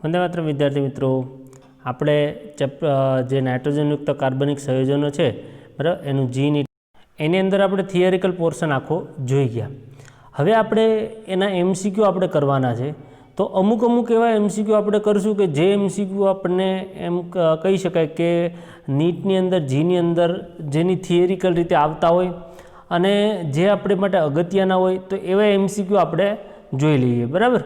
वंदे मातरम विद्यार्थी मित्रों, આપણે જે નાઇટ્રોજનયુક્ત કાર્બનિક સંયોજનો છે બરાબર, એનું G-NEAT એની અંદર આપણે થિયરિકલ પોર્શન આખો જોઈ ગયા. હવે આપણે એના MCQ આપણે કરવાના છે. તો અમુક એવા MCQ આપણે કરશું કે જે MCQ આપણને એમ કહી શકાય કે નીટની અંદર G-ની અંદર જેની થિયરિકલ રીતે આવતા હોય અને જે આપણે માટે અગત્યના હોય, તો એવા MCQ આપણે જોઈ લઈએ. બરાબર,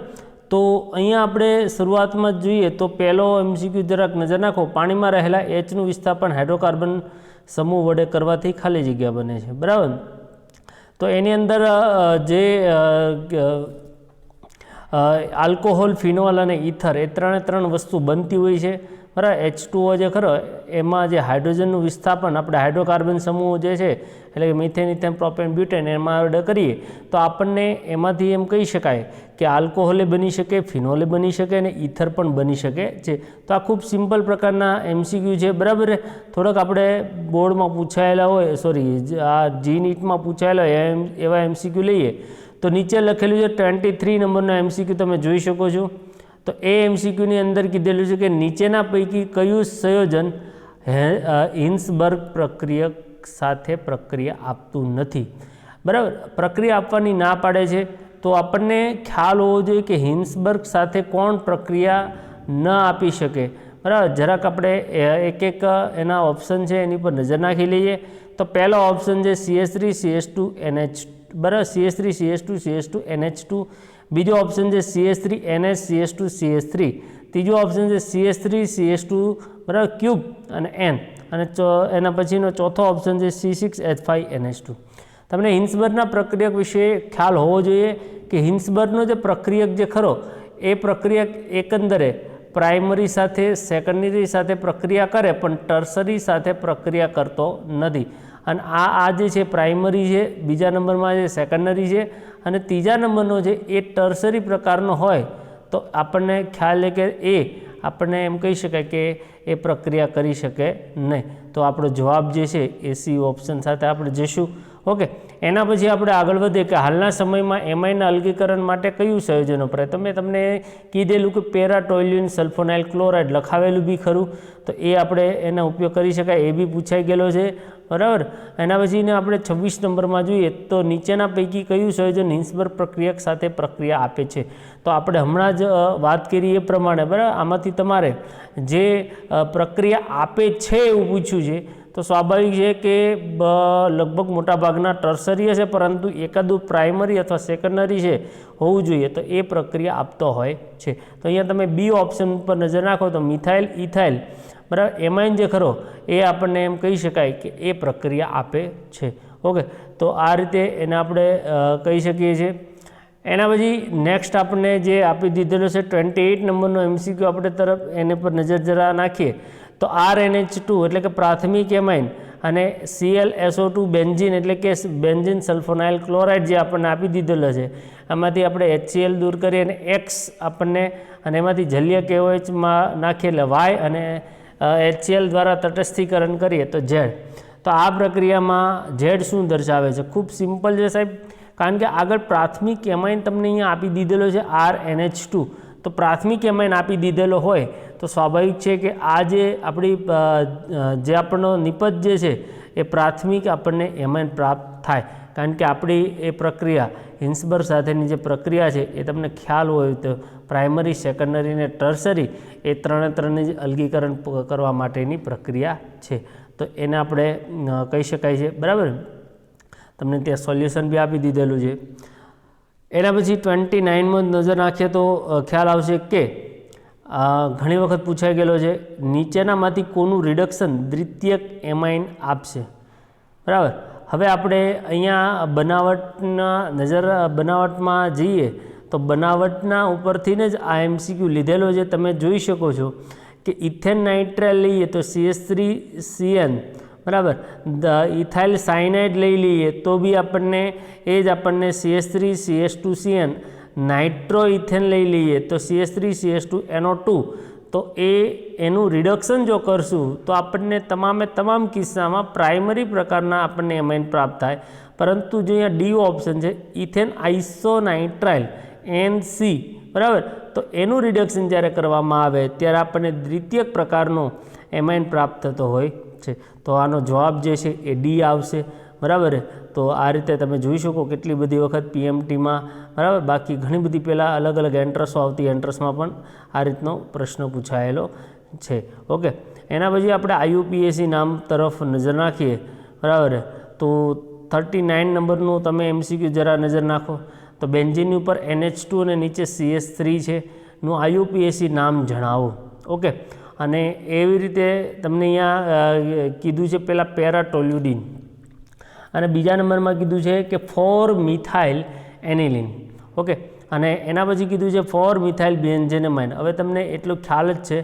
તો અહીંયા આપણે શરૂઆતમાં જ જોઈએ તો પહેલો MCQ જરાક નજર નાખો. પાણીમાં રહેલા Hનું વિસ્થાપન હાઇડ્રોકાર્બન સમૂહ વડે કરવાથી ખાલી જગ્યા બને છે. બરાબર, તો એની અંદર જે આલ્કોહોલ, ફિનોલ અને ઇથર એ ત્રણ વસ્તુ બનતી હોય છે. બરાબર, H2O જે ખરો એમાં જે હાઇડ્રોજનનું વિસ્થાપન આપણે હાઇડ્રોકાર્બન સમૂહ જે છે એટલે કે મિથેન, ઇથેન, પ્રોપેન, બ્યુટેન એમાં આપણે કરીએ તો આપણને એમાંથી એમ કહી શકાય કે આલ્કોહોલે બની શકે, ફિનોલે બની શકે અને ઇથર પણ બની શકે છે. તો આ ખૂબ સિમ્પલ પ્રકારના MCQ છે. બરાબર, થોડોક આપણે બોર્ડમાં પૂછાયેલા હોય, આ G-NEATમાં પૂછાયેલા હોય એવા MCQ લઈએ તો નીચે લખેલું છે 23 નંબરનો MCQ તમે જોઈ શકો છો. તો એ MCQની અંદર કીધેલું છે કે નીચેના પૈકી કયું સંયોજન હિન્સબર્ગ પ્રક્રિયક સાથે પ્રક્રિયા આપતું નથી. બરાબર, પ્રક્રિયા આપવાની ના પાડે છે. તો આપણને ખ્યાલ હોવો જોઈએ કે હિન્સબર્ગ સાથે કોણ પ્રક્રિયા ન આપી શકે. બરાબર, જરાક આપણે એક એના ઓપ્શન છે એની પર નજર નાખી લઈએ. તો પહેલો ઓપ્શન છે CH3 CH2 NH. બરાબર, CH3 CH2 CH2 NH2. બીજો ઓપ્શન છે CH3 NH CH2 CH3. ત્રીજો ઓપ્શન છે CH3 CH2 બરાબર ક્યુબ અને N. અને એના પછીનો ચોથો ઓપ્શન છે C6H5NH2. તમને હિન્સબર્ગના પ્રક્રિયક વિશે ખ્યાલ હોવો જોઈએ કે હિન્સબર્ગનો જે પ્રક્રિયક જે ખરો એ પ્રક્રિયક એકંદરે પ્રાઇમરી સાથે, સેકન્ડરી સાથે પ્રક્રિયા કરે પણ ટર્સરી સાથે પ્રક્રિયા કરતો નથી. અને આ જે છે પ્રાઇમરી છે, બીજા નંબરમાં જે સેકન્ડરી છે અને ત્રીજા નંબરનો છે એ ટર્સરી પ્રકારનો હોય તો આપણને ખ્યાલ છે કે એ આપણને એમ કહી શકાય કે એ પ્રક્રિયા કરી શકે નહીં. તો આપણો જવાબ જે છે એ C ઓપ્શન સાથે આપણે જઈશું. ઓકે, એના પછી આપણે આગળ વધીએ કે હાલના સમયમાં એમાઇનના અલગીકરણ માટે કયું સંયોજન વપરાય. તો મેં તમને કીધેલું કે પેરાટોલ્યુઇન સલ્ફોનાઇલ ક્લોરાઇડ લખાવેલું બી ખરું, તો એ આપણે એનો ઉપયોગ કરી શકાય, એ બી પૂછાઈ ગયેલો છે. બરાબર, એના પછીને આપણે 26 નંબરમાં જોઈએ તો નીચેના પૈકી કયું સંયોજન હિન્સબર્ગ પ્રક્રિયક સાથે પ્રક્રિયા આપે છે. તો આપણે હમણાં જ વાત કરી એ પ્રમાણે બરાબર આમાંથી તમારે જે પ્રક્રિયા આપે છે એવું પૂછ્યું છે તો સ્વાભાવિક છે કે લગભગ મોટાભાગના ટર્સરી હશે, પરંતુ એકાદું પ્રાઇમરી અથવા સેકન્ડરી છે હોવું જોઈએ, તો એ પ્રક્રિયા આપતો હોય છે. તો અહીંયા તમે બી ઓપ્શન પર નજર નાખો તો મિથાઇલ, ઇથાઇલ બરાબર એમાઇન જે ખરો એ આપણને એમ કહી શકાય કે એ પ્રક્રિયા આપે છે. ઓકે, તો આ રીતે એને આપણે કહી શકીએ છીએ. એના પછી નેક્સ્ટ આપણને જે આપી દીધેલો છે 28 નંબરનો MCQ આપણે તરફ એને પર નજર જરા નાખીએ તો RNH2 એટલે કે પ્રાથમિક એમાઇન અને ClSO2 બેન્ઝીન એટલે કે બેન્ઝીન સલ્ફોનાઇલ ક્લોરાઇડ જે આપણને આપી દીધેલો છે એમાંથી આપણે HCl દૂર કરીએ અને X આપણને અને એમાંથી જલીય KOHમાં નાખીએ એટલે Y અને HCl દ્વારા તટસ્થીકરણ કરીએ તો Z. તો આ પ્રક્રિયામાં Z શું દર્શાવે છે? ખૂબ સિમ્પલ છે સાહેબ, કારણ કે આગળ પ્રાથમિક એમાઇન તમને અહીંયા આપી દીધેલો છે RNH2. તો પ્રાથમિક એમાઇન આપી દીધેલો હોય તો સ્વાભાવિક છે કે આ જે આપણી જે આપણો નિપજ જે છે એ પ્રાથમિક આપણને એમાઇન પ્રાપ્ત થાય, કારણ કે આપણી એ પ્રક્રિયા હિન્સબર્ગ સાથેની જે પ્રક્રિયા છે એ તમને ખ્યાલ હોય તો પ્રાઇમરી, સેકન્ડરી અને ટર્સરી એ ત્રણેની જ અલગીકરણ કરવા માટેની પ્રક્રિયા છે. તો એને આપણે કહી શકાય છે. બરાબર, તમને ત્યાં સોલ્યુશન બી આપી દીધેલું છે. એના પછી 29માં નજર નાખીએ તો ખ્યાલ આવશે કે ઘણી વખત પૂછાઈ ગયેલો છે નીચેનામાંથી કોનું રિડક્શન દ્વિતીયક એમાઇન આપશે. બરાબર, હવે આપણે અહીંયા બનાવટમાં જઈએ તો બનાવટના ઉપરથી જ આ MCQ લીધેલો છે. તમે જોઈ શકો છો કે ઇથેન નાઇટ્રાઇલ લઈએ તો CH3CN બરાબર, ઇથાઇલ સાયનાઇડ લઈ લઈએ તો બી આપણને એ જ આપણને CH3CH2CN. નાઇટ્રો ઇથેન લઈ લઈએ તો CH3CH2NO2. તો એનું રિડક્શન જો કરશું તો આપણને તમામ કિસ્સામાં પ્રાઇમરી પ્રકારના આપણને એમાઇન પ્રાપ્ત થાય. પરંતુ જો અહીંયા D ઓપ્શન છે ઇથેન આઇસોનાઇટ્રાઇલ NC બરાબર. તો એનું રિડક્શન જ્યારે કરવામાં આવે ત્યારે આપણને દ્વિતીયક પ્રકારનો એમાઇન પ્રાપ્ત થતો હોય છે. તો આનો જવાબ જે છે એ ડી આવશે. બરાબર. તો આ રીતે તમે જોઈ શકો કેટલી બધી વખત પીએમટીમાં, બરાબર, બાકી ઘણી બધી પહેલાં અલગ અલગ એન્ટ્રન્સો આવતી, એન્ટ્રન્સમાં પણ આ રીતનો પ્રશ્ન પૂછાયેલો છે. ઓકે. એના પછી આપણે IUPAC નામ તરફ નજર નાખીએ. બરાબર. તો 39 નંબરનું તમે MCQ જરા નજર નાખો. તો બેન્ઝીનની ઉપર NH2 અને નીચે CH3 છે નું IUPAC નામ જણાવો. ઓકે. અને એવી રીતે તમને અહીંયા કીધું છે પહેલાં પેરાટોલ્યુડિન, અને બીજા નંબરમાં કીધું છે કે 4 મિથાઇલ એનિલિન. ઓકે. અને એના પછી કીધું છે 4 મિથાઇલ બેન્ઝેનેમાઇન. હવે તમને એટલો ખ્યાલ જ છે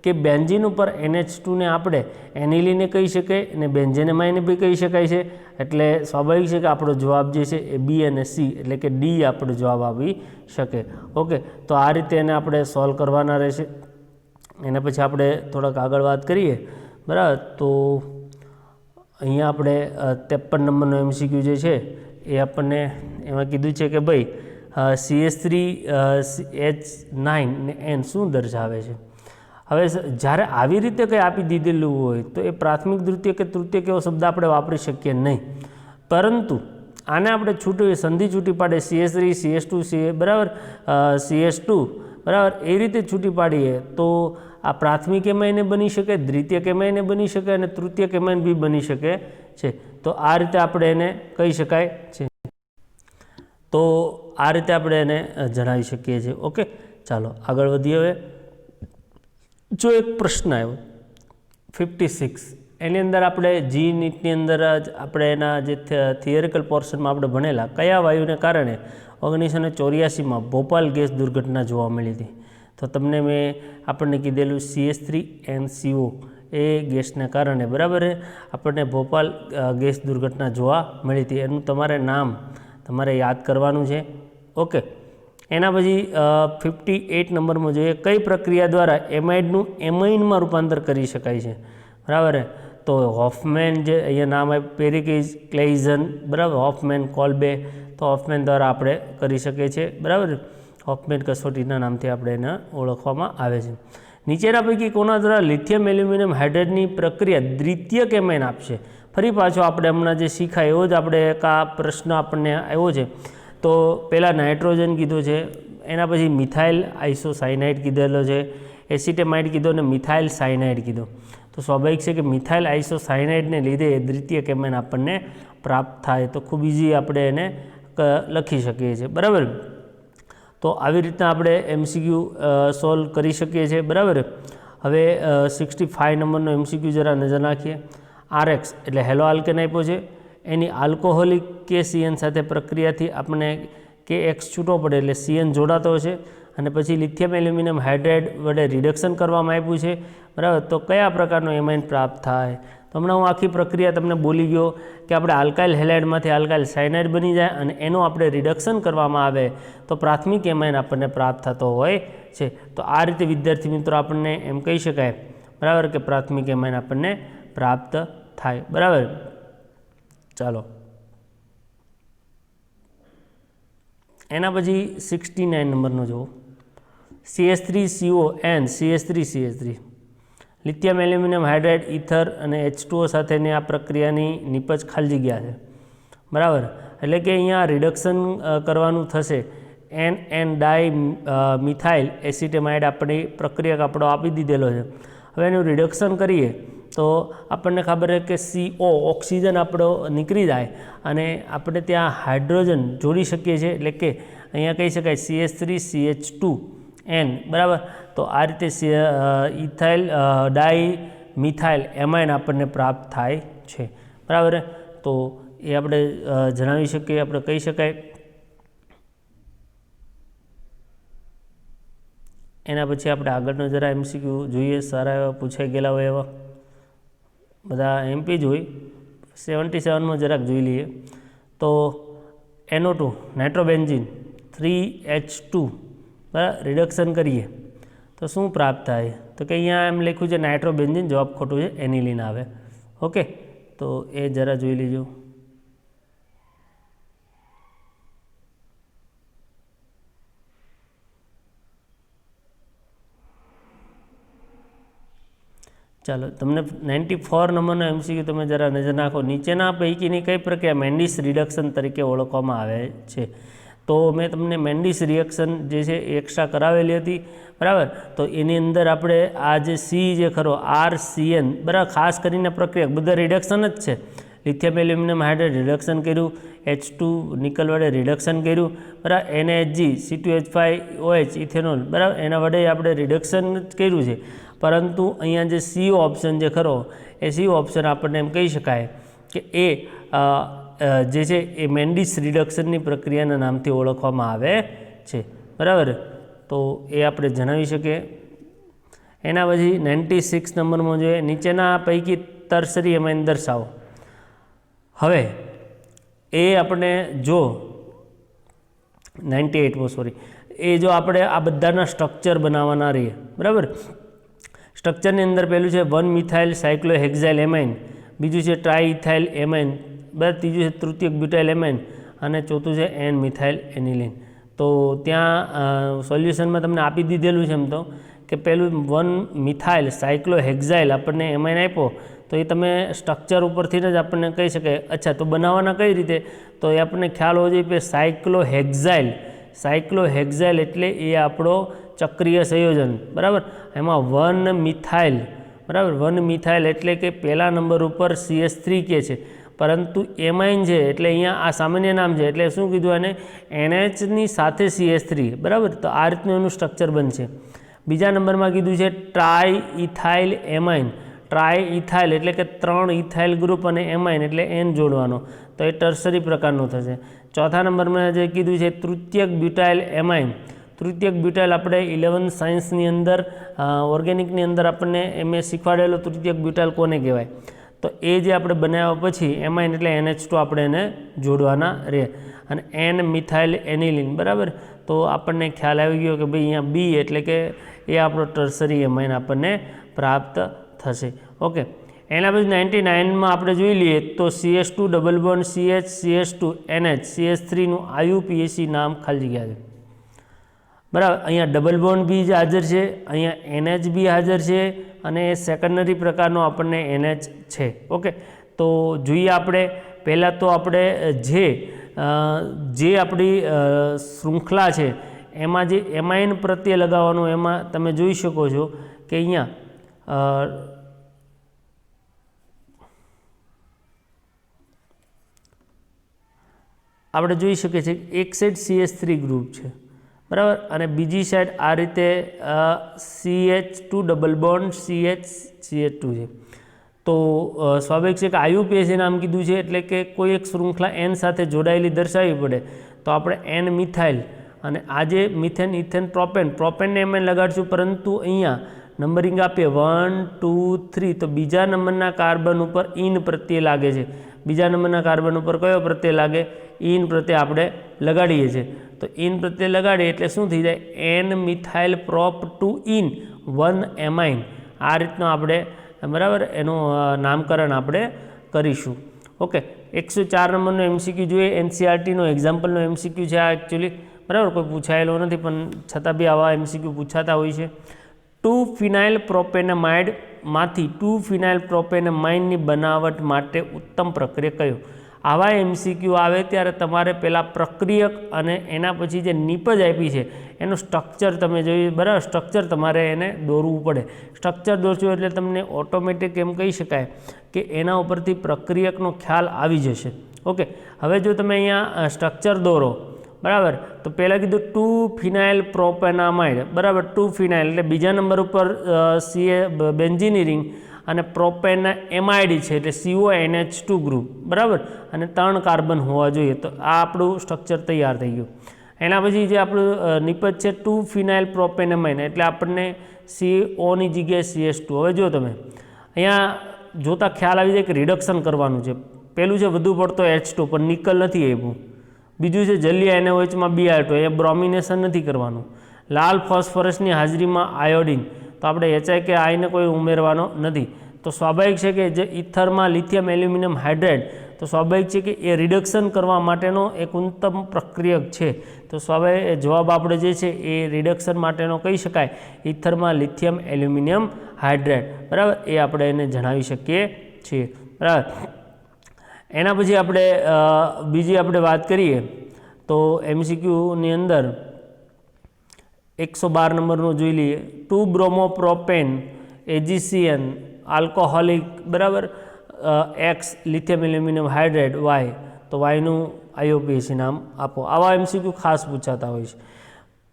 કે બેન્ઝીન ઉપર NH2 ને આપણે એનિલિને કહી શકાય અને બેન્ઝેનેમાઇન બી કહી શકાય છે. એટલે સ્વાભાવિક છે કે આપણો જવાબ જે છે એ બી અને સી એટલે કે ડી આપણો જવાબ આવી શકે. ઓકે. તો આ રીતે એને આપણે સોલ્વ કરવાના રહેશે. એના પછી આપણે થોડાક આગળ વાત કરીએ. બરાબર. તો અહીંયા આપણે 53 નંબરનો MCQ જે છે એ આપણને એમાં કીધું છે કે ભાઈ CH3H9 ને N શું દર્શાવે છે. હવે જ્યારે આવી રીતે કંઈ આપી દીધેલું હોય તો એ પ્રાથમિક, દ્વિતીય કે તૃતીય એવો શબ્દ આપણે વાપરી શકીએ નહીં. પરંતુ આને આપણે સંધિ છૂટી પાડે CH3 CH2 બરાબર, CH2 બરાબર, એ રીતે છૂટી પાડીએ તો આ પ્રાથમિક એમાઇને બની શકે, દ્વિતીય એમાઇને બની શકે અને તૃતીય એમાઇન બી બની શકે છે. તો આ રીતે આપણે એને કહી શકાય છે. તો આ રીતે આપણે એને જણાવી શકીએ છીએ. ઓકે. ચાલો આગળ વધીએ. હવે જો એક પ્રશ્ન આવ્યો 56, એની અંદર આપણે જી નીટની અંદર જ આપણે એના જે થિયરિકલ પોર્શનમાં આપણે ભણેલા કયા વાયુને કારણે 1984માં ભોપાલ ગેસ દુર્ઘટના જોવા મળી હતી. તો તમને મેં આપણને કીધેલું CH3NCO એ ગેસને કારણે, બરાબર, આપણને ભોપાલ ગેસ દુર્ઘટના જોવા મળી હતી. એનું તમારે નામ તમારે યાદ કરવાનું છે. ઓકે. એના પછી 58 નંબરમાં જોઈએ કઈ પ્રક્રિયા દ્વારા એમાઇડનું એમાઇનમાં રૂપાંતર કરી શકાય છે. બરાબર. તો હોફમેન જે અહીંયા નામ આપ્યું પેરિકેઝ ક્લેઇઝન, બરાબર, હોફમેન કોલ્બે. તો હોફમેન દ્વારા આપણે કરી શકીએ છીએ. બરાબર. હોફમેન કસોટીના નામથી આપણે એને ઓળખવામાં આવે છે. નીચેના પૈકી કોના દ્વારા લિથિયમ એલ્યુમિનિયમ હાઇડ્રેટની પ્રક્રિયા દ્વિતીયક એમાઇન આપશે. ફરી પાછો આપણે હમણાં જે શીખાય એવો જ આપણે એક આ પ્રશ્ન આપણને આવ્યો છે. તો પહેલાં નાઇટ્રોજન કીધું છે, એના પછી મિથાઇલ આઇસોસાયનાઇડ કીધેલો છે, એસિટેમાઇડ કીધો અને મિથાઇલ સાયનાઇડ કીધો. તો સ્વાભાવિક છે કે મિથાઇલ આઇસોસાયનાઇડને લીધે દ્વિતીયક એમાઇન આપણને પ્રાપ્ત થાય. તો ખૂબ ઇઝી આપણે એને લખી શકીએ છીએ. બરાબર. તો આવી રીતના આપણે MCQ સોલ્વ કરી શકીએ છીએ. બરાબર. હવે 65 નંબરનો MCQ જરા નજર નાખીએ. RX એટલે હેલો આલ્કેન આપ્યો છે, એની આલ્કોહોલિક KCN સાથે પ્રક્રિયાથી આપણને KX છૂટો પડે એટલે CN જોડાતો છે, અને પછી લિથિયમ એલ્યુમિનિયમ હાઇડ્રેટ વડે રિડક્શન કરવામાં આવ્યું છે. બરાબર. તો કયા પ્રકારનો એમાઇન પ્રાપ્ત થાય. તો હમણાં હું આખી પ્રક્રિયા તમને બોલી ગયો કે આપણે આલ્કાઇલ હેલાઇડમાંથી આલ્કાઇલ સાયનાઇડ બની જાય અને એનું આપણે રિડક્શન કરવામાં આવે તો પ્રાથમિક એમાઇન આપણને પ્રાપ્ત થતો હોય છે. તો આ રીતે વિદ્યાર્થી મિત્રો આપણને એમ કહી શકાય, બરાબર, કે પ્રાથમિક એમાઇન આપણને પ્રાપ્ત થાય. બરાબર. ચાલો એના પછી 69 નંબરનો જુઓ. CH3CON CH3CH3 lithium aluminium hydrate ether અને H2O સાથેની આ પ્રક્રિયાની નિપજ ખાલી જગ્યા છે. બરાબર. એટલે કે અહીંયા રિડક્શન કરવાનું થશે. NN ડાઈ મિથાઇલ એસિટેમાઇડ આપણી પ્રક્રિયા આપણો આપી દીધેલો છે. હવે એનું રિડક્શન કરીએ તો આપણને ખબર છે કે CO ઓક્સિજન આપણો નીકળી જાય અને આપણે ત્યાં હાઇડ્રોજન જોડી શકીએ છીએ. એટલે કે અહીંયા કહી શકાય CH3CH2N. બરાબર. તો આ રીતે ઇથાઇલ ડાઈ મિથાઇલ એમાઇન આપણને પ્રાપ્ત થાય છે. બરાબર. તો એ આપણે જણાવી શકીએ, આપણે કહી શકાય. એના પછી આપણે આગળનો જરા MCQ જોઈએ. સારા એવા પૂછાઈ ગયેલા હોય એવા બધા MP જ હોય. 77માં જરાક જોઈ લઈએ. તો NO2 નાઇટ્રોબેન્ઝીન 3H2 બરાબર રિડક્શન કરીએ તો શું પ્રાપ્ત થાય. તો કે અહીંયા એમ લખ્યું છે નાઇટ્રોબેન્ઝીન, જવાબ ખોટું છે, એનિલિન આવે. ઓકે. તો એ જરા જોઈ લીજો. ચાલો તમને 94 નંબરનો MCQ તમે જરા નજર નાખો. નીચેના પૈકીની કઈ પ્રક્રિયા મેન્ડિસ રિડક્શન તરીકે ઓળખવામાં આવે છે? તો મેં તમને મેન્ડિસ રિએક્શન જે છે એ એક્સ્ટ્રા કરાવેલી હતી, બરાબર. તો એની અંદર આપણે આ જે સી જે ખરો RCN, બરાબર, ખાસ કરીને પ્રક્રિયા બધા રિડક્શન જ છે. લિથિયમ એલ્યુમિનિયમ હાઇડ્રેટ રિડક્શન કર્યું, H2 નિકલ વડે રિડક્શન કર્યું, બરાબર. NaHg C2H5OH ઇથેનોલ, બરાબર, એના વડે આપણે રિડક્શન જ કર્યું છે. પરંતુ અહીંયા જે સી ઓપ્શન જે ખરો એ સી ઓપ્શન આપણને એમ કહી શકાય કે એ જે છે એ મેન્ડિસ રિડક્શનની પ્રક્રિયાના નામથી ઓળખવામાં આવે છે, બરાબર. તો એ આપણે જણાવી શકીએ. એના પછી 96 નંબરમાં જોઈએ, નીચેના પૈકી ટર્શરી એમાઇન દર્શાવો. હવે એ આપણે જો 98 સોરી એ જો આપણે આ બધાના સ્ટ્રક્ચર બનાવવાના રહીએ, બરાબર. સ્ટ્રક્ચરની અંદર પહેલું છે 1 મિથાઇલ સાયક્લોહેક્ઝાઇલ એમાઇન, બીજું છે ટ્રાઇથાઇલ એમાઇન, બરાબર, ત્રીજું છે તૃતીયક બ્યુટાઇલ એમાઇન અને ચોથું છે N મિથાઇલ એનિલિન. તો ત્યાં સોલ્યુશનમાં તમને આપી દીધેલું છે એમ તો કે પહેલું 1 મિથાઇલ સાયક્લોહેક્ઝાઇલ આપણને એમાઇન આપ્યો, તો એ તમે સ્ટ્રક્ચર ઉપરથી જ આપણને કહી શકાય. અચ્છા, તો બનાવવાના કઈ રીતે? તો એ આપણને ખ્યાલ હોવો જોઈએ કે સાયક્લોહેક્ઝાઇલ એટલે એ આપણો ચક્રીય સંયોજન, બરાબર. એમાં 1 મિથાઇલ, બરાબર, 1 મિથાઇલ એટલે કે પહેલા નંબર ઉપર CH3 કે છે, પરંતુ એમાઇન છે એટલે અહીંયા આ સામાન્ય નામ છે એટલે શું કીધું આને NHની સાથે CH3, બરાબર. તો આ રીતનું એનું સ્ટ્રક્ચર બનશે. બીજા નંબરમાં કીધું છે ટ્રાઇથાઇલ એમાઇન. ટ્રાઇથાઇલ એટલે કે 3 ઇથાઇલ ગ્રુપ અને એમાઇન એટલે N જોડવાનો, તો એ ટર્શરી પ્રકારનું થશે. ચોથા નંબરમાં જે કીધું છે તૃતીયક બ્યુટાઇલ એમાઇન. તૃતીયક બ્યુટાઇલ આપણે 11 સાયન્સની અંદર ઓર્ગેનિકની અંદર આપણને મેં શીખવાડેલો તૃતીયક બ્યુટાઇલ કોને કહેવાય. તો એ જે આપણે બનાવ્યા પછી એમાઇન એટલે NH2 આપણે એને જોડવાના રહે. અને N મિથાઇલ એનિલિન, બરાબર. તો આપણને ખ્યાલ આવી ગયો કે ભાઈ અહીંયા B એટલે કે એ આપણો ટર્શરી એમાઇન આપણને પ્રાપ્ત થશે. ઓકે. એના પછી 99માં આપણે જોઈ લઈએ તો CH2 double bond CH CH2 NH CH3નું IUPAC નામ ખાલી જગ્યા છે, બરાબર. અહીંયા ડબલ બોન્ડ બી હાજર છે, અહીંયા NH બી હાજર છે અને સેકન્ડરી પ્રકારનો આપણને NH છે. ઓકે. તો જોઈએ આપણે પહેલાં તો આપણે જે આપણી શૃંખલા છે એમાં જે એમાઇન પ્રત્યે લગાવવાનું, એમાં તમે જોઈ શકો છો કે અહીંયા આપણે જોઈ શકીએ છીએ એક સાઈડ CH3 ગ્રુપ છે, બરાબર, અને બીજી સાઈડ આ રીતે CH2 ડબલ બોન્ડ CH2 છે. તો સ્વાભાવિક છે કે IUPAC નામ કીધું છે એટલે કે કોઈ એક શૃંખલા N સાથે જોડાયેલી દર્શાવવી પડે, તો આપણે N મિથાઇલ અને આ જે મિથેન ઇથેન પ્રોપેનને એમ લગાડશું, પરંતુ અહીંયા નંબરિંગ આપીએ 1 2 3 તો બીજા નંબરના કાર્બન ઉપર ઇન પ્રત્યે લાગે છે. બીજા નંબરના કાર્બન ઉપર કયો પ્રત્યય લાગે? ઇન પ્રત્યય આપણે લગાડીએ છીએ. તો ઇન પ્રત્યય લગાડીએ એટલે શું થઈ જાય? N methyl prop two in 1 amine. આ રીતનું આપણે, બરાબર, એનું નામકરણ આપણે કરીશું. ઓકે. 104 નંબરનો MCQ જોઈએ. NCERTનો એક્ઝામ્પલનો MCQ છે આ એકચ્યુઅલી, બરાબર, કોઈ પૂછાયેલો નથી પણ છતાં બી આવા MCQ પૂછાતા હોય છે. 2 ફિનાઇલ પ્રોપેનામાઇડમાંથી 2 ફિનાઇલ પ્રોપેનામાઇનની બનાવટ માટે ઉત્તમ પ્રક્રિયા કયો? આવા MCQ આવે ત્યારે તમારે પહેલાં પ્રક્રિયક અને એના પછી જે નિપજ આપી છે એનું સ્ટ્રક્ચર તમે જોઈ, બરાબર, સ્ટ્રક્ચર તમારે એને દોરવું પડે. સ્ટ્રક્ચર દોરશું એટલે તમને ઓટોમેટિક એમ કહી શકાય કે એના ઉપરથી પ્રક્રિયકનો ખ્યાલ આવી જશે. ઓકે. હવે જો તમે અહીંયા સ્ટ્રક્ચર દોરો, બરાબર, તો પહેલાં કીધું 2 ફિનાઇલ પ્રોપેનામાઇડ, બરાબર, 2 ફિનાઇલ એટલે બીજા નંબર ઉપર બેન્ઝીની રિંગ અને પ્રોપેન એમાઇડ છે એટલે CONH2 ગ્રુપ, બરાબર, અને 3 કાર્બન હોવા જોઈએ. તો આ આપણું સ્ટ્રક્ચર તૈયાર થઈ ગયું. એના પછી જે આપણું નિપજ છે 2 ફિનાઇલ પ્રોપેનામાઇન એટલે આપણને COની જગ્યાએ CH2. હવે જો તમે અહીંયા જોતા ખ્યાલ આવી જાય કે રિડક્શન કરવાનું છે. પહેલું છે વધુ પડતો H2 પણ નિકલ નથી આપ્યું. બીજું છે જલીય NaOHમાં Br2, અહીંયા બ્રોમિનેશન નથી કરવાનું. લાલ ફોસ્ફરસની હાજરીમાં આયોડિન, તો આપણે HI કે આઈને કોઈ ઉમેરવાનો નથી. તો સ્વાભાવિક છે કે જે ઇથરમાં લિથિયમ એલ્યુમિનિયમ હાઇડ્રેટ, તો સ્વાભાવિક છે કે એ રિડક્શન કરવા માટેનો એક ઉત્તમ પ્રક્રિયક છે. તો સ્વાભાવિક જવાબ આપણે જે છે એ રિડક્શન માટેનો કહી શકાય ઇથરમાં લિથિયમ એલ્યુમિનિયમ હાઇડ્રેટ, બરાબર, એ આપણે એને જણાવી શકીએ છીએ, બરાબર. એના પછી આપણે બીજી આપણે વાત કરીએ તો MCQની અંદર 112 નંબરનું જોઈ લઈએ. 2 બ્રોમોપ્રોપેન AgCN આલ્કોહોલિક, બરાબર, X lithium aluminium hydrate Y, તો Yનું IUPAC નામ આપો. આવા MCQ ખાસ પૂછાતા હોય છે.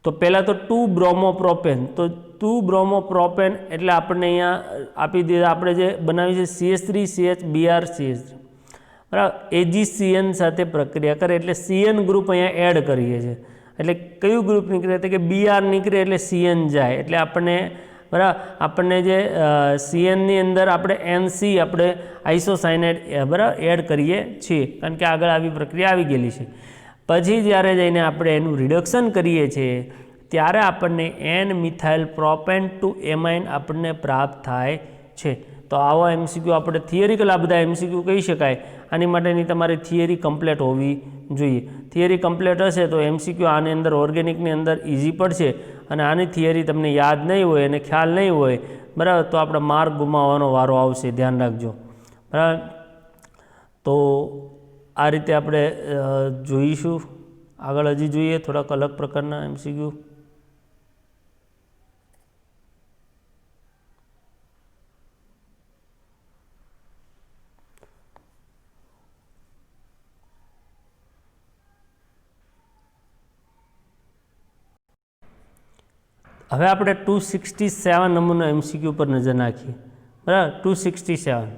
તો પહેલાં તો 2 બ્રોમોપ્રોપેન, તો 2 બ્રોમોપ્રોપેન એટલે આપણને અહીંયા આપી દીધા, આપણે જે બનાવી છે CH3CH BR CH3, બરાબર. AgCN સાથે પ્રક્રિયા કરે એટલે CN ગ્રુપ અહીંયા એડ કરીએ છીએ, એટલે કયું ગ્રુપ નીકળે તો કે BR નીકળે એટલે CN જાય, એટલે આપણને, બરાબર, આપણને જે CNની અંદર આપણે NC આપણે આઇસોસાયનાઇડ, બરાબર, એડ કરીએ છીએ, કારણ કે આગળ આવી પ્રક્રિયા આવી ગયેલી છે. પછી જ્યારે જઈને આપણે એનું રિડક્શન કરીએ છીએ ત્યારે આપણને N-મિથાઇલ પ્રોપેન ટુ એમાઇન આપણને પ્રાપ્ત થાય છે. તો આવા MCQ આપણે થિયરિકલ, આ બધા MCQ કહી શકાય. આની માટેની તમારી થિયરી કમ્પ્લીટ હોવી જોઈએ. થિયરી કમ્પ્લીટ હશે તો MCQ આની અંદર ઓર્ગેનિકની અંદર ઇઝી પડશે, અને આની થિયરી તમને યાદ નહીં હોય અને ખ્યાલ નહીં હોય, બરાબર, તો આપણે માર્ક ગુમાવવાનો વારો આવશે, ધ્યાન રાખજો, બરાબર. તો આ રીતે આપણે જોઈશું. આગળ હજી જોઈએ થોડાક અલગ પ્રકારના MCQ. હવે આપણે 267 નંબરનો MCQ પર નજર નાખીએ, બરાબર. 267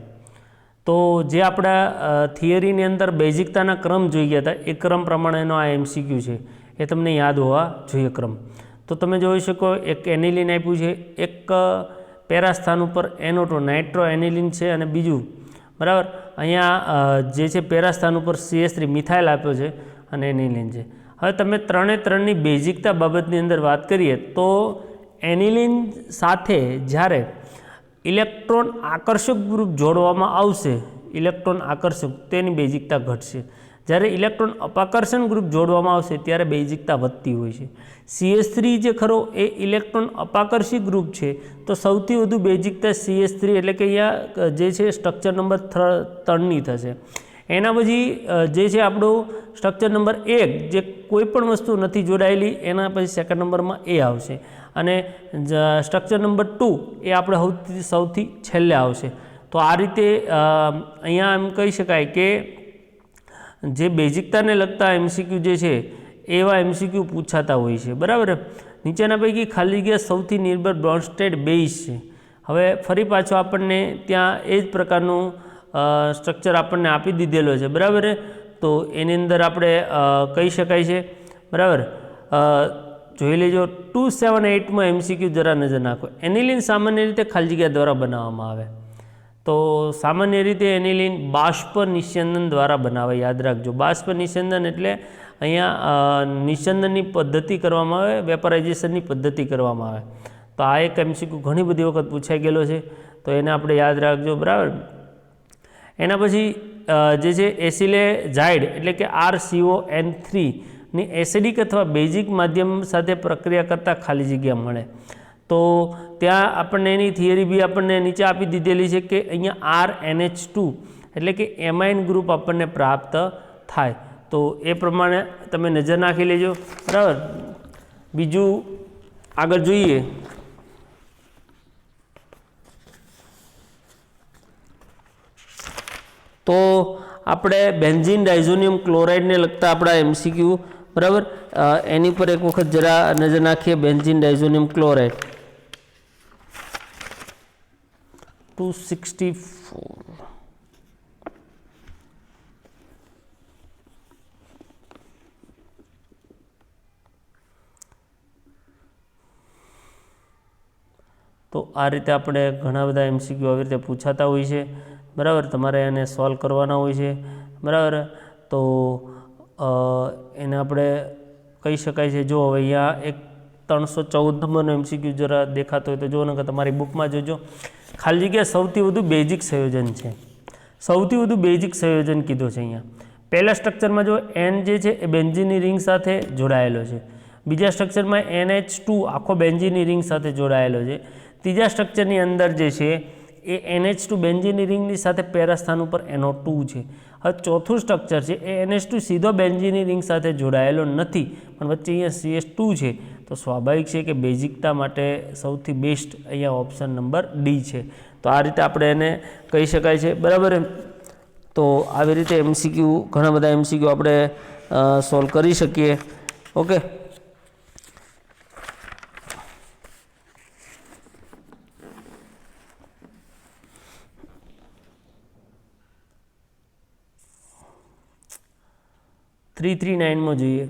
તો જે આપણા થિયરીની અંદર બેઝિકતાના ક્રમ જોઈ ગયા હતા એ ક્રમ પ્રમાણેનો આ MCQ છે, એ તમને યાદ હોવા જોઈએ ક્રમ. તો તમે જોઈ શકો, એક એનિલિન આપ્યું છે, એક પેરા સ્થાન ઉપર NO2 નાઇટ્રો એનિલિન છે, અને બીજું, બરાબર, અહીંયા જે છે પેરા સ્થાન ઉપર CH3 મિથાઇલ આપ્યો છે અને એનિલિન છે. હવે તમે ત્રણની બેઝિકતા બાબતની અંદર વાત કરીએ તો એનિલિન સાથે જ્યારે ઇલેક્ટ્રોન આકર્ષક ગ્રુપ જોડવામાં આવશે, ઇલેક્ટ્રોન આકર્ષક, તેની બેઝિકતા ઘટશે. જ્યારે ઇલેક્ટ્રોન અપાકર્ષણ ગ્રુપ જોડવામાં આવશે ત્યારે બેઝિકતા વધતી હોય છે. CH3 જે ખરો એ ઇલેક્ટ્રોન અપાકર્ષી ગ્રુપ છે, તો સૌથી વધુ બેઝિકતા CH3 એટલે કે અહીંયા જે છે સ્ટ્રક્ચર નંબર 3ની થશે. એના પછી જે છે આપણું સ્ટ્રક્ચર નંબર 1, જે કોઈ પણ વસ્તુ નથી જોડાયેલી, એના પછી સેકન્ડ નંબરમાં એ આવશે, અને સ્ટ્રક્ચર નંબર 2 એ આપણે સૌથી છેલ્લે આવશે. તો આ રીતે અહીંયા એમ કહી શકાય કે જે બેઝિકતાને લગતા MCQ જે છે એવા MCQ પૂછાતા હોય છે, બરાબર. નીચેના પૈકી ખાલી જગ્યા સૌથી નિર્ભર બ્રોન્સ્ટેડ બેઝ છે. હવે ફરી પાછો આપણને ત્યાં એ જ પ્રકારનું સ્ટ્રક્ચર આપણને આપી દીધેલો છે, બરાબર. તો એની અંદર આપણે કહી શકાય છે, બરાબર. જોઈ લેજો 278માં MCQ જરા નજર નાખો. એનિલિન સામાન્ય રીતે ખાલી જગ્યા દ્વારા બનાવવામાં આવે. તો સામાન્ય રીતે એનિલિન બાષ્પ નિસ્યંદન દ્વારા બનાવે, યાદ રાખજો. બાષ્પ નિસ્યંદન એટલે અહીંયા નિસ્યંદનની પદ્ધતિ કરવામાં આવે, વેપરાઇઝેશનની પદ્ધતિ કરવામાં આવે. તો આ એક MCQ ઘણી બધી વખત પૂછાઈ ગયેલો છે, તો એને આપણે યાદ રાખજો, બરાબર. એના પછી જે છે એસિલેઝાઇડ એટલે કે RCON3 ની એસિડિક અથવા બેઝિક માધ્યમ સાથે પ્રક્રિયા કરતાં ખાલી જગ્યા મળે. તો ત્યાં આપણને એની થિયરી બી આપણને નીચે આપી દીધેલી છે કે અહીંયા RNH2 એટલે કે એમાઇન ગ્રુપ આપણને પ્રાપ્ત થાય. તો એ પ્રમાણે તમે નજર નાખી લેજો, બરાબર. બીજું આગળ જોઈએ તો આપણે બેન્ઝીન ડાયઝોનિયમ ક્લોરાઇડને લગતા આપણા MCQ, બરાબર, એની પર એક વખત જરા નજર નાખીએ. Benzene diazonium chloride 264. તો આ રીતે આપણે ઘણા બધા MCQ આવી રીતે પૂછાતા હોય છે, બરાબર. તમારે એને સોલ્વ કરવાના હોય છે, બરાબર. તો એને આપણે કહી શકાય છે. જો હવે અહીંયા એક 314 નંબરનો MCQ જરા દેખાતો હોય તો જો, નકર તમારી બુકમાં જોજો. ખાલી જગ્યા સૌથી વધુ બેઝિક સંયોજન છે, સૌથી વધુ બેઝિક સંયોજન કીધું છે અહીંયા. પહેલા સ્ટ્રક્ચરમાં જો N જે છે એ બેન્ઝીનની રિંગ સાથે જોડાયેલો છે, બીજા સ્ટ્રક્ચરમાં NH2 આખો બેન્ઝીનની રિંગ સાથે જોડાયેલો છે, ત્રીજા સ્ટ્રક્ચરની અંદર જે છે એ NH2 બેન્ઝીનની રિંગની સાથે પેરા સ્થાન ઉપર NO2 છે. હવે ચોથું સ્ટ્રક્ચર છે એ NH2 સીધો બેન્ઝીનની રિંગ સાથે જોડાયેલો નથી, પણ વચ્ચે અહીંયા CH2 છે. તો સ્વાભાવિક છે કે બેઝિકતા માટે સૌથી બેસ્ટ અહીંયા ઓપ્શન નંબર ડી છે. તો આ રીતે આપણે એને કહી શકાય છે, બરાબર. તો આવી રીતે MCQ ઘણા બધા MCQ આપણે સોલ્વ કરી શકીએ. ઓકે, થ્રી 339માં જોઈએ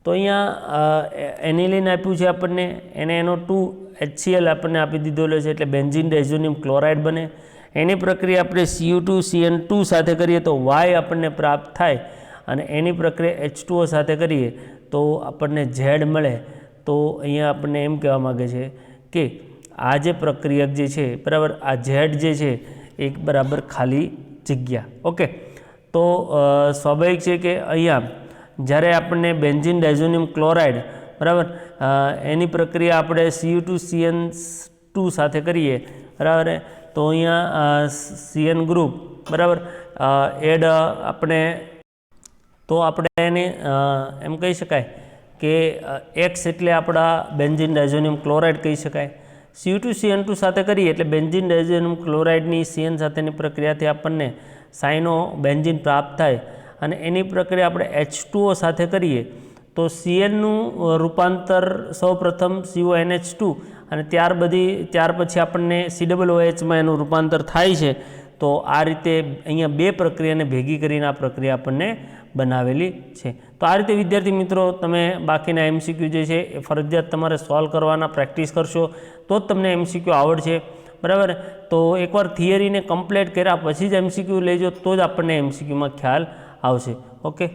તો અહીંયા એનિલિન આપ્યું છે આપણને, એને NO2 HCl આપણને આપી દીધેલો છે, એટલે બેન્ઝીન ડાયઝોનિયમ ક્લોરાઇડ બને. એની પ્રક્રિયા આપણે Cu2 CN2 સાથે કરીએ તો Y આપણને પ્રાપ્ત થાય, અને એની પ્રક્રિયા H2O સાથે કરીએ તો આપણને Z મળે. તો અહીંયા આપણને એમ કહેવા માગે છે કે આ જે પ્રક્રિયક જે છે, બરાબર, આ Z જે છે એક બરાબર ખાલી જગ્યા. ઓકે, તો સ્વાભાવિક છે કે અહીંયા જ્યારે આપણને બેન્ઝીન ડાયઝોનિયમ ક્લોરાઇડ, બરાબર, એની પ્રક્રિયા આપણે Cu2 CN2 સાથે કરીએ, બરાબર, તો અહીંયા CN ગ્રુપ, બરાબર, એડ આપણે એને એમ કહી શકાય કે X એટલે આપણા બેન્ઝીન ડાયઝોનિયમ ક્લોરાઇડ કહી શકાય. Cu2 CN2 સાથે કરીએ એટલે બેન્ઝીન ડાયઝોનિયમ ક્લોરાઇડની CN સાથેની પ્રક્રિયાથી આપણને સાઇનો બેન્ઝીન પ્રાપ્ત થાય, અને એની પ્રક્રિયા આપણે H2O સાથે કરીએ તો CNનું રૂપાંતર સૌપ્રથમ CONH2 અને ત્યાર પછી આપણને COOHમાં એનું રૂપાંતર થાય છે. તો આ રીતે અહીંયા બે પ્રક્રિયાને ભેગી કરીને આ પ્રક્રિયા આપણને બનાવેલી છે. તો આ રીતે વિદ્યાર્થી મિત્રો તમે બાકીના MCQ જે છે એ ફરજિયાત તમારે સોલ્વ કરવાના, પ્રેક્ટિસ કરશો તો જ તમને MCQ આવડશે, બરાબર. તો એકવાર થિયરીને કમ્પ્લીટ કર્યા પછી જ MCQ લેજો, તો જ આપણને MCQમાં ખ્યાલ આવશે. ઓકે.